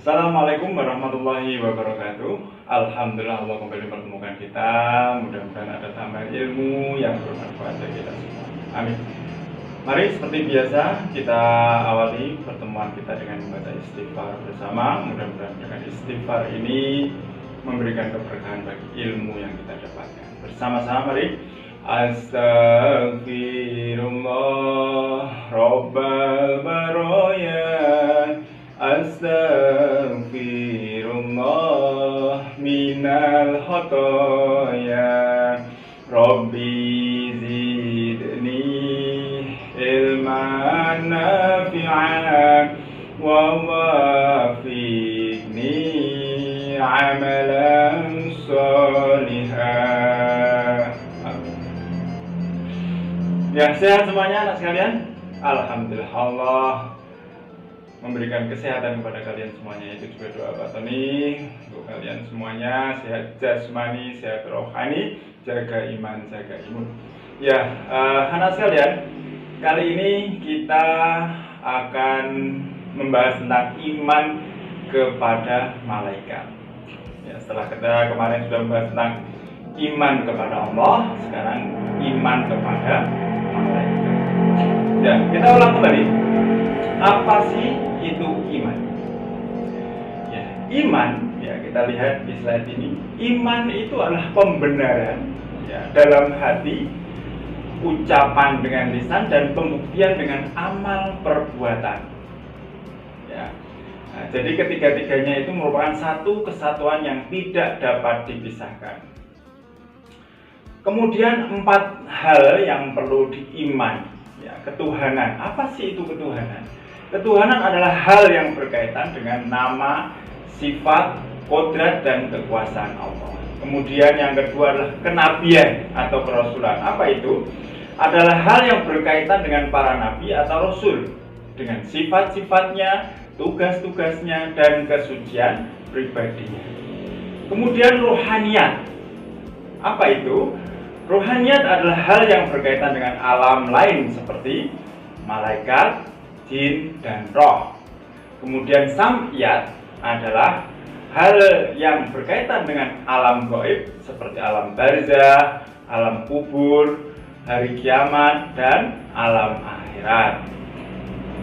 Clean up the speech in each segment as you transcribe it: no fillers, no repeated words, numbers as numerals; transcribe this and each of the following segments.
Assalamualaikum warahmatullahi wabarakatuh. Alhamdulillah Allah kembali mempertemukan kita. Mudah-mudahan ada tambahan ilmu yang bermanfaat bagi kita semua. Amin. Mari seperti biasa kita awali pertemuan kita dengan membaca istighfar bersama. Mudah-mudahan dengan istighfar ini memberikan keberkahan bagi ilmu yang kita dapatkan. Bersama-sama mari. Astaghfirullah Rabbal Baraya, Astaghfirullah minal khotoya, Rabbi zidni ilman nafi'an wa wafiqni amalan sholihan. Ya, sehat semuanya anak sekalian. Alhamdulillah Allah memberikan kesehatan kepada kalian semuanya. Itu juga doa batini untuk kalian semuanya, sehat jasmani, sehat rohani, jaga iman, jaga imun. Ya, anak sekalian, kali ini kita akan membahas tentang iman kepada malaikat. Ya, setelah kita kemarin sudah membahas tentang iman kepada Allah, sekarang iman kepada malaikat. Ya, kita ulang kembali. Apa sih itu iman? Ya, iman, ya kita lihat di slide ini. Iman itu adalah pembenaran ya, dalam hati, ucapan dengan lisan, dan pembuktian dengan amal perbuatan. Ya. Nah, jadi ketiga-tiganya itu merupakan satu kesatuan yang tidak dapat dipisahkan. Kemudian 4 hal yang perlu diimani. Ya, ketuhanan. Apa sih itu ketuhanan? Ketuhanan adalah hal yang berkaitan dengan nama, sifat, kodrat, dan kekuasaan Allah. Kemudian yang kedua adalah kenabian atau kerasulan. Apa itu? Adalah hal yang berkaitan dengan para nabi atau rasul, dengan sifat-sifatnya, tugas-tugasnya, dan kesucian pribadinya. Kemudian rohaniyat. Apa itu? Rohaniyat adalah hal yang berkaitan dengan alam lain seperti malaikat, jin, dan roh. Kemudian sam'iyat adalah hal yang berkaitan dengan alam gaib seperti alam barzah, alam kubur, hari kiamat, dan alam akhirat.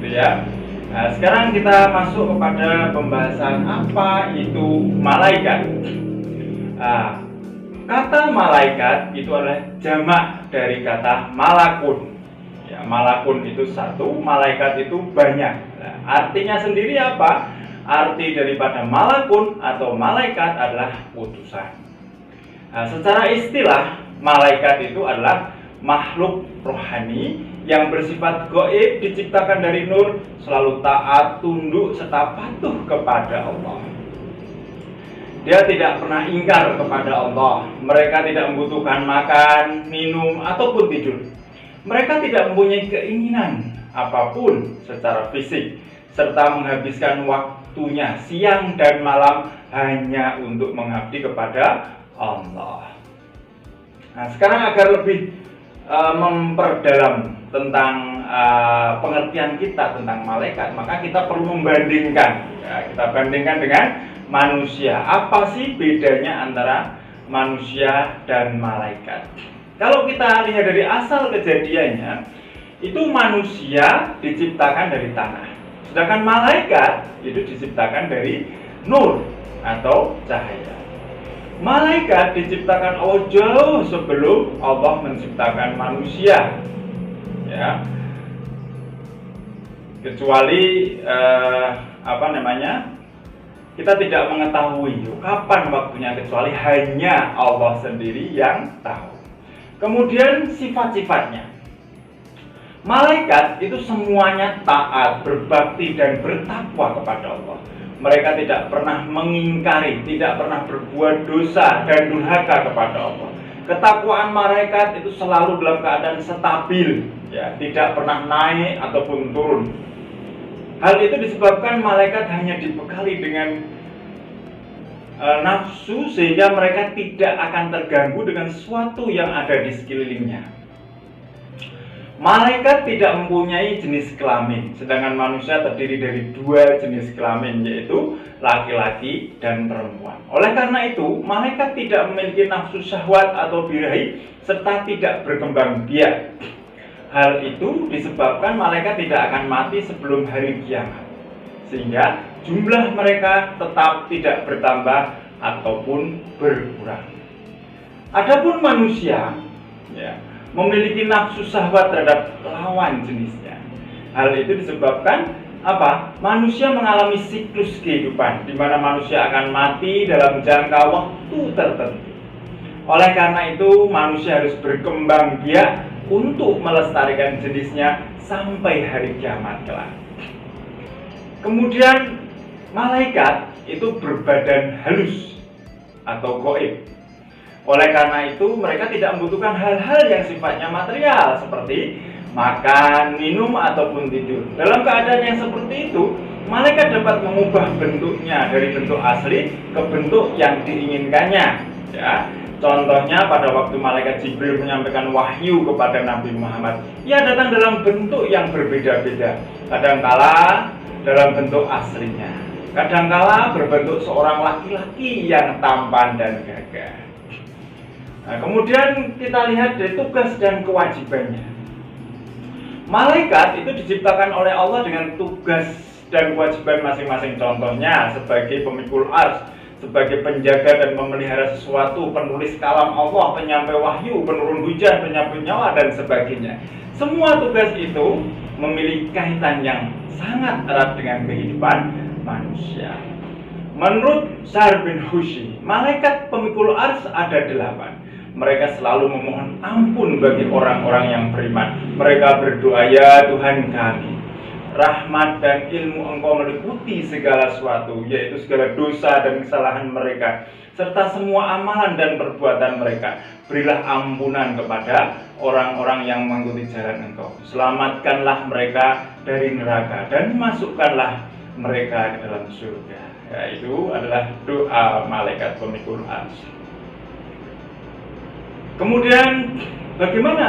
Gitu ya. Nah, sekarang kita masuk kepada pembahasan apa itu malaikat. Kata malaikat itu adalah jamak dari kata malakun. Ya, malakun itu satu, malaikat itu banyak. Nah, artinya sendiri apa? Arti daripada malakun atau malaikat adalah utusan. Nah, secara istilah, malaikat itu adalah makhluk rohani yang bersifat gaib, diciptakan dari nur, selalu taat, tunduk, serta patuh kepada Allah. Dia tidak pernah ingkar kepada Allah. Mereka tidak membutuhkan makan, minum, ataupun tidur. Mereka tidak mempunyai keinginan apapun secara fisik, serta menghabiskan waktunya siang dan malam hanya untuk mengabdi kepada Allah. Nah, sekarang agar lebih memperdalam tentang pengertian kita tentang malaikat, maka kita perlu membandingkan. Ya, kita bandingkan dengan manusia. Apa sih bedanya antara manusia dan malaikat? Kalau kita lihat dari asal kejadiannya, itu manusia diciptakan dari tanah. Sedangkan malaikat itu diciptakan dari nur atau cahaya. Malaikat diciptakan Allah jauh sebelum Allah menciptakan manusia. Ya. Kecuali kita tidak mengetahui kapan waktunya, kecuali hanya Allah sendiri yang tahu. Kemudian sifat-sifatnya. Malaikat itu semuanya taat, berbakti, dan bertakwa kepada Allah. Mereka tidak pernah mengingkari, tidak pernah berbuat dosa dan durhaka kepada Allah. Ketakwaan malaikat itu selalu dalam keadaan stabil, ya, tidak pernah naik ataupun turun. Hal itu disebabkan malaikat hanya dibekali dengan nafsu, sehingga mereka tidak akan terganggu dengan sesuatu yang ada di sekelilingnya. Malaikat tidak mempunyai jenis kelamin, sedangkan manusia terdiri dari dua jenis kelamin, yaitu laki-laki dan perempuan. Oleh karena itu, malaikat tidak memiliki nafsu syahwat atau birahi, serta tidak berkembang biak. Hal itu disebabkan malaikat tidak akan mati sebelum hari kiamat, sehingga jumlah mereka tetap tidak bertambah ataupun berkurang. Adapun manusia, ya, memiliki nafsu syahwat terhadap lawan jenisnya. Hal itu disebabkan apa? Manusia mengalami siklus kehidupan di mana manusia akan mati dalam jangka waktu tertentu. Oleh karena itu, manusia harus berkembang biak untuk melestarikan jenisnya sampai hari kiamat kelak. Kemudian malaikat itu berbadan halus atau gaib. Oleh karena itu, mereka tidak membutuhkan hal-hal yang sifatnya material seperti makan, minum, ataupun tidur. Dalam keadaan yang seperti itu, malaikat dapat mengubah bentuknya dari bentuk asli ke bentuk yang diinginkannya. Ya, contohnya pada waktu malaikat Jibril menyampaikan wahyu kepada Nabi Muhammad, ia datang dalam bentuk yang berbeda-beda. Kadangkala dalam bentuk aslinya, kadangkala berbentuk seorang laki-laki yang tampan dan gagah. Nah, kemudian kita lihat dari tugas dan kewajibannya. Malaikat itu diciptakan oleh Allah dengan tugas dan kewajiban masing-masing. Contohnya sebagai pemikul ars, sebagai penjaga dan memelihara sesuatu, penulis kalam Allah, penyampai wahyu, penurun hujan, penyambut nyawa, dan sebagainya. Semua tugas itu memiliki kaitan yang sangat erat dengan kehidupan manusia. Menurut Syahr bin Hushi, malaikat pemikul ars ada 8. Mereka selalu memohon ampun bagi orang-orang yang beriman. Mereka berdoa, ya Tuhan kami, rahmat dan ilmu Engkau meliputi segala sesuatu, yaitu segala dosa dan kesalahan mereka, serta semua amalan dan perbuatan mereka. Berilah ampunan kepada orang-orang yang mengikuti jalan Engkau. Selamatkanlah mereka dari neraka dan masukkanlah mereka ke dalam surga. Ya, itu adalah doa malaikat pemikul ars. Kemudian bagaimana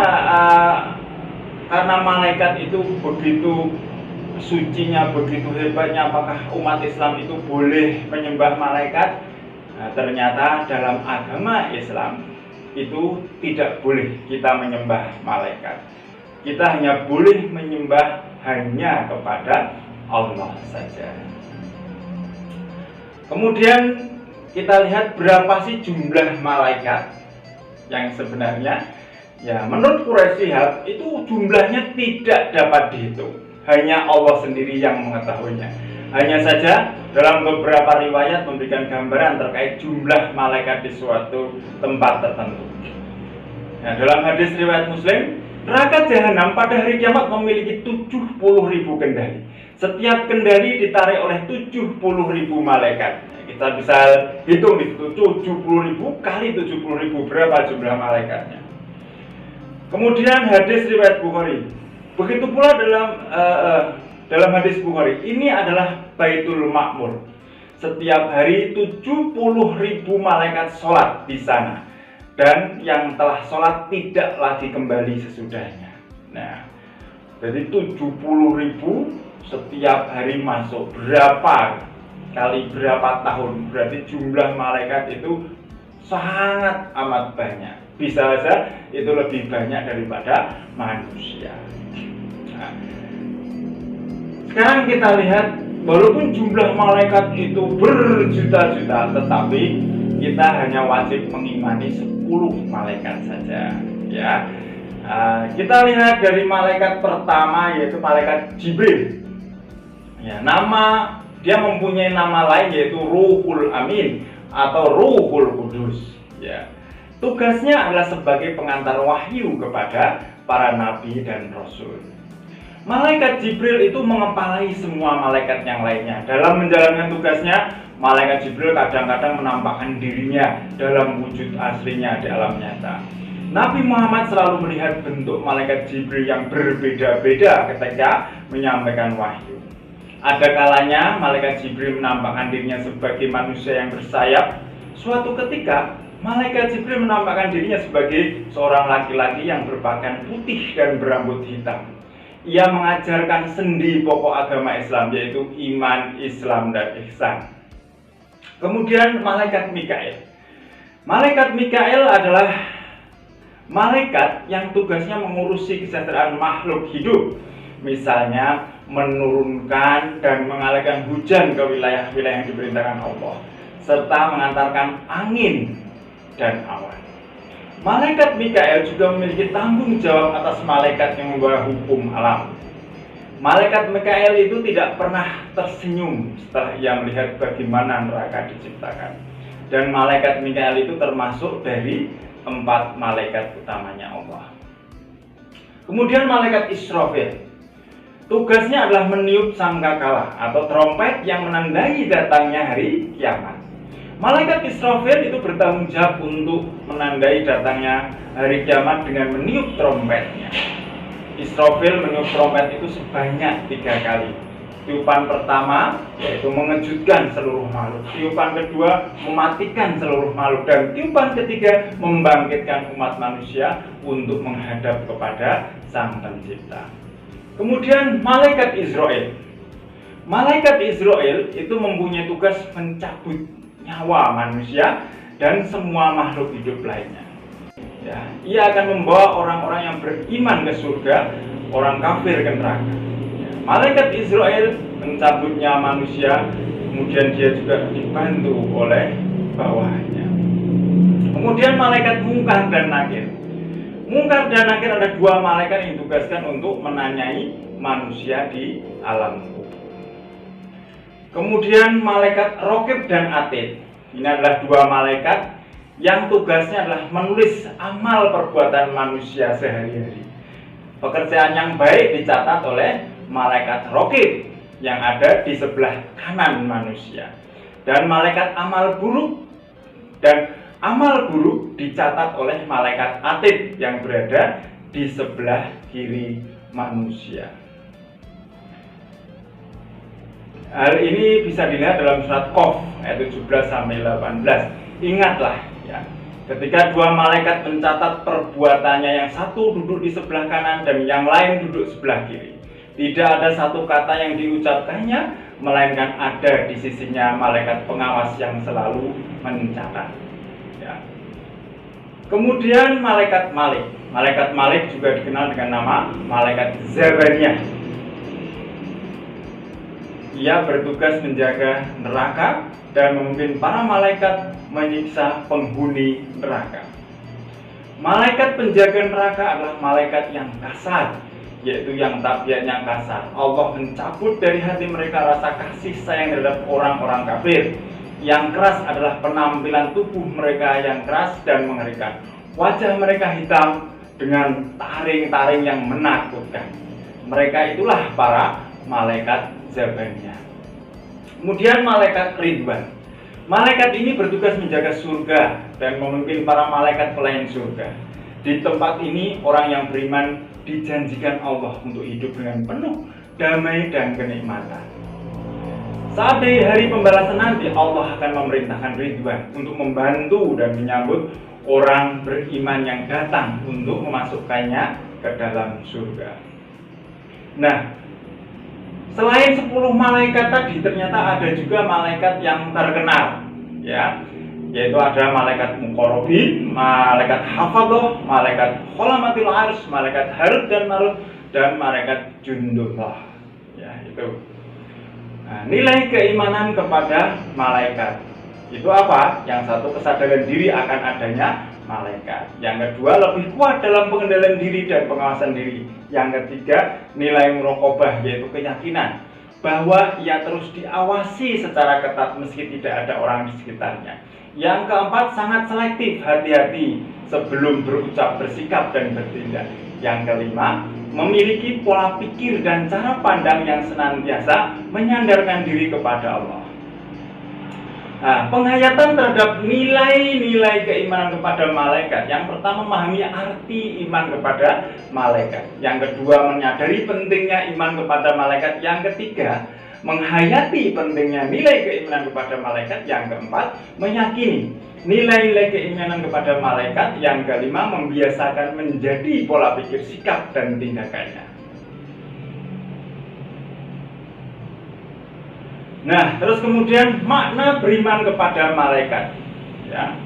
karena malaikat itu begitu sucinya, begitu hebatnya, apakah umat Islam itu boleh menyembah malaikat? Nah, ternyata dalam agama Islam itu tidak boleh kita menyembah malaikat. Kita hanya boleh menyembah hanya kepada Allah saja. Kemudian kita lihat berapa sih jumlah malaikat yang sebenarnya. Ya, menurut Quraisy Shihab itu jumlahnya tidak dapat dihitung. Hanya Allah sendiri yang mengetahuinya. Hanya saja dalam beberapa riwayat memberikan gambaran terkait jumlah malaikat di suatu tempat tertentu. Nah, dalam hadis riwayat Muslim, neraka jahanam pada hari kiamat memiliki 70.000 kendali. Setiap kendali ditarik oleh 70.000 malaikat. Kita bisa hitung di situ 70.000 kali 70.000 berapa jumlah malaikatnya. Kemudian hadis riwayat Bukhari. Begitu pula dalam hadis Bukhari, ini adalah Baitul Ma'mur. Setiap hari 70.000 malaikat sholat di sana, dan yang telah sholat tidak lagi kembali sesudahnya. Nah, jadi 70.000 setiap hari masuk. Berapa kali berapa tahun? Berarti jumlah malaikat itu sangat amat banyak. Bisa saja itu lebih banyak daripada manusia. Nah, sekarang kita lihat, walaupun jumlah malaikat itu berjuta-juta, tetapi kita hanya wajib mengimani 10 malaikat saja. Ya, kita lihat dari malaikat pertama, yaitu malaikat Jibril. Ya, dia mempunyai nama lain yaitu Ruhul Amin atau Ruhul Kudus. Ya. Tugasnya adalah sebagai pengantar wahyu kepada para nabi dan rasul. Malaikat Jibril itu mengepalai semua malaikat yang lainnya. Dalam menjalankan tugasnya, malaikat Jibril kadang-kadang menampakkan dirinya dalam wujud aslinya di alam nyata. Nabi Muhammad selalu melihat bentuk malaikat Jibril yang berbeda-beda ketika menyampaikan wahyu. Ada kalanya malaikat Jibril menampakkan dirinya sebagai manusia yang bersayap. Suatu ketika Malaikat Jibril menampakkan dirinya sebagai seorang laki-laki yang berpakaian putih dan berambut hitam. Ia mengajarkan sendi pokok agama Islam, yaitu iman, Islam, dan ihsan. Kemudian malaikat Mikail. Malaikat Mikail adalah malaikat yang tugasnya mengurusi kesejahteraan makhluk hidup. Misalnya menurunkan dan mengalirkan hujan ke wilayah-wilayah yang diperintahkan Allah, serta mengantarkan angin dan awan. Malaikat Mikail juga memiliki tanggung jawab atas malaikat yang membawa hukum alam. Malaikat Mikail itu tidak pernah tersenyum setelah ia melihat bagaimana neraka diciptakan. Dan malaikat Mikail itu termasuk dari 4 malaikat utamanya Allah. Kemudian malaikat Israfil. Tugasnya adalah meniup sangkakala atau trompet yang menandai datangnya hari kiamat. Malaikat Israfil itu bertanggung jawab untuk menandai datangnya hari kiamat dengan meniup trompetnya. Israfil meniup trompet itu sebanyak 3 kali. Tiupan pertama yaitu mengejutkan seluruh makhluk. Tiupan kedua mematikan seluruh makhluk. Dan tiupan ketiga membangkitkan umat manusia untuk menghadap kepada Sang Pencipta. Kemudian malaikat Israel. Malaikat Israel itu mempunyai tugas mencabut nyawa manusia dan semua makhluk hidup lainnya. Ya, ia akan membawa orang-orang yang beriman ke surga, orang kafir ke neraka. Ya, malaikat Israel mencabut nyawa manusia, kemudian dia juga dibantu oleh bawahannya. Kemudian malaikat Munkar dan Nakir. Munkar dan Nakir ada 2 malaikat yang ditugaskan untuk menanyai manusia di alam kubur. Kemudian malaikat Rokib dan Atid. Ini adalah 2 malaikat yang tugasnya adalah menulis amal perbuatan manusia sehari-hari. Pekerjaan yang baik dicatat oleh malaikat Rokib yang ada di sebelah kanan manusia. Dan malaikat amal buruk dicatat oleh malaikat Atid yang berada di sebelah kiri manusia. Hal ini bisa dilihat dalam surat Qaf ayat 17-18. Ingatlah ya, ketika 2 malaikat mencatat perbuatannya, yang satu duduk di sebelah kanan dan yang lain duduk sebelah kiri. Tidak ada satu kata yang diucapkannya, melainkan ada di sisinya malaikat pengawas yang selalu mencatat. Ya. Kemudian malaikat Malik. Malaikat Malik juga dikenal dengan nama malaikat Zabaniyah. Ia bertugas menjaga neraka dan memimpin para malaikat menyiksa penghuni neraka. Malaikat penjaga neraka adalah malaikat yang kasar, yaitu yang tabiatnya kasar. Allah mencabut dari hati mereka rasa kasih sayang terhadap orang-orang kafir. Yang keras adalah penampilan tubuh mereka yang keras dan mengerikan. Wajah mereka hitam dengan taring-taring yang menakutkan. Mereka itulah para malaikat Zabaniyah. Kemudian malaikat Ridwan. Malaikat ini bertugas menjaga surga dan memimpin para malaikat pelayan surga. Di tempat ini orang yang beriman dijanjikan Allah untuk hidup dengan penuh damai dan kenikmatan. Saat di hari pembalasan nanti, Allah akan memerintahkan Ridwan untuk membantu dan menyambut orang beriman yang datang untuk memasukkannya ke dalam surga. Nah, selain 10 malaikat tadi, ternyata ada juga malaikat yang terkenal, ya, yaitu ada malaikat Muqarrabin, malaikat Hafadhah, malaikat Kholamatil Arsy, malaikat Harut dan Marut, dan malaikat Jundullah. Ya, itu. Nah, nilai keimanan kepada malaikat itu apa? Yang satu, kesadaran diri akan adanya malaikat. Yang kedua, lebih kuat dalam pengendalian diri dan pengawasan diri. Yang ketiga, nilai muraqabah, yaitu keyakinan bahwa ia terus diawasi secara ketat meski tidak ada orang di sekitarnya. Yang keempat, sangat selektif, hati-hati sebelum berucap, bersikap, dan bertindak. Yang kelima, memiliki pola pikir dan cara pandang yang senantiasa menyandarkan diri kepada Allah. Nah, penghayatan terhadap nilai-nilai keimanan kepada malaikat. Yang pertama, memahami arti iman kepada malaikat. Yang kedua, menyadari pentingnya iman kepada malaikat. Yang ketiga, menghayati pentingnya nilai keimanan kepada malaikat. Yang keempat, meyakini nilai-nilai keimanan kepada malaikat. Yang kelima, membiasakan menjadi pola pikir, sikap, dan tindakannya. Nah, terus kemudian makna beriman kepada malaikat. Ya.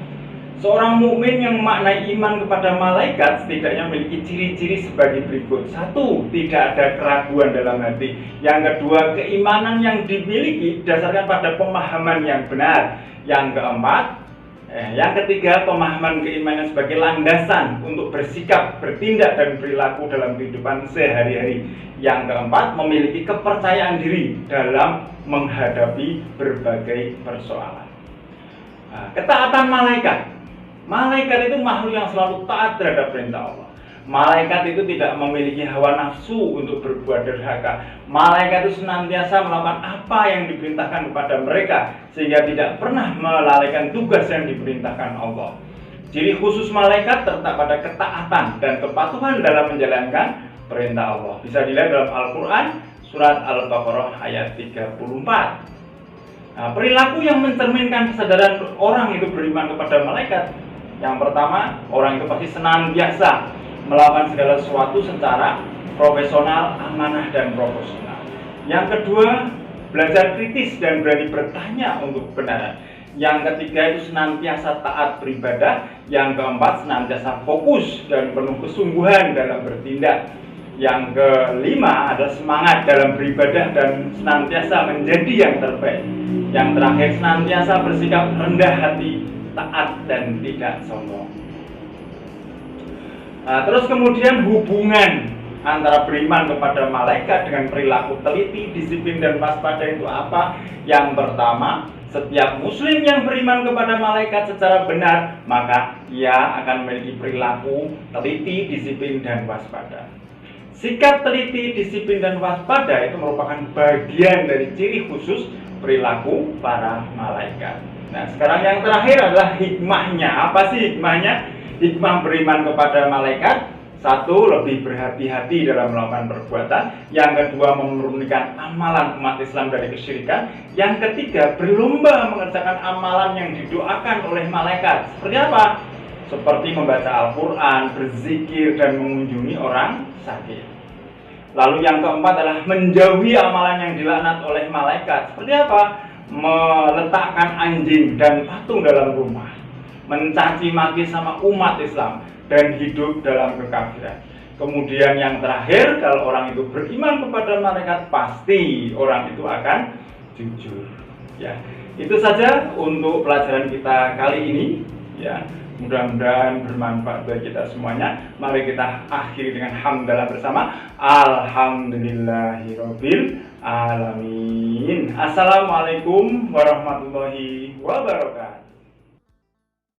Seorang mukmin yang memaknai iman kepada malaikat setidaknya memiliki ciri-ciri sebagai berikut. Satu, tidak ada keraguan dalam hati. Yang kedua, keimanan yang dimiliki berdasarkan pada pemahaman yang benar. Yang keempat, yang ketiga, pemahaman keimanan sebagai landasan untuk bersikap, bertindak, dan perilaku dalam kehidupan sehari-hari. Yang keempat, memiliki kepercayaan diri dalam menghadapi berbagai persoalan. Nah, ketaatan malaikat. Malaikat itu makhluk yang selalu taat terhadap perintah Allah. Malaikat itu tidak memiliki hawa nafsu untuk berbuat durhaka. Malaikat itu senantiasa melakukan apa yang diperintahkan kepada mereka, sehingga tidak pernah melalaikan tugas yang diperintahkan Allah. Ciri khusus malaikat terletak pada ketaatan dan kepatuhan dalam menjalankan perintah Allah. Bisa dilihat dalam Al-Quran, surat Al-Baqarah ayat 34. Nah, perilaku yang mencerminkan kesadaran orang itu beriman kepada malaikat. Yang pertama, orang itu pasti senantiasa melakukan segala sesuatu secara profesional, amanah, dan proporsional. Yang kedua, belajar kritis dan berani bertanya untuk kebenaran. Yang ketiga itu senantiasa taat beribadah. Yang keempat, senantiasa fokus dan penuh kesungguhan dalam bertindak. Yang kelima adalah semangat dalam beribadah dan senantiasa menjadi yang terbaik. Yang terakhir, senantiasa bersikap rendah hati, taat, dan tidak sombong. Nah, terus kemudian hubungan antara beriman kepada malaikat dengan perilaku teliti, disiplin, dan waspada itu apa? Yang pertama, setiap muslim yang beriman kepada malaikat secara benar, maka ia akan memiliki perilaku teliti, disiplin, dan waspada. Sikap teliti, disiplin, dan waspada itu merupakan bagian dari ciri khusus perilaku para malaikat. Nah, sekarang yang terakhir adalah hikmahnya. Apa sih hikmahnya? Hikmah beriman kepada malaikat. Satu, lebih berhati-hati dalam melakukan perbuatan. Yang kedua, memurnikan amalan umat Islam dari kesyirikan. Yang ketiga, berlomba mengerjakan amalan yang didoakan oleh malaikat. Seperti apa? Seperti membaca Al-Quran, berzikir, dan mengunjungi orang sakit. Lalu yang keempat adalah menjauhi amalan yang dilaknat oleh malaikat. Seperti apa? Meletakkan anjing dan patung dalam rumah, mencaci maki sama umat Islam, dan hidup dalam kekafiran. Kemudian yang terakhir, kalau orang itu beriman kepada malaikat, pasti orang itu akan jujur. Ya, itu saja untuk pelajaran kita kali ini. Ya, mudah-mudahan bermanfaat bagi kita semuanya. Mari kita akhiri dengan hamdalah bersama. Alhamdulillahirabbil alamin. Assalamualaikum warahmatullahi wabarakatuh.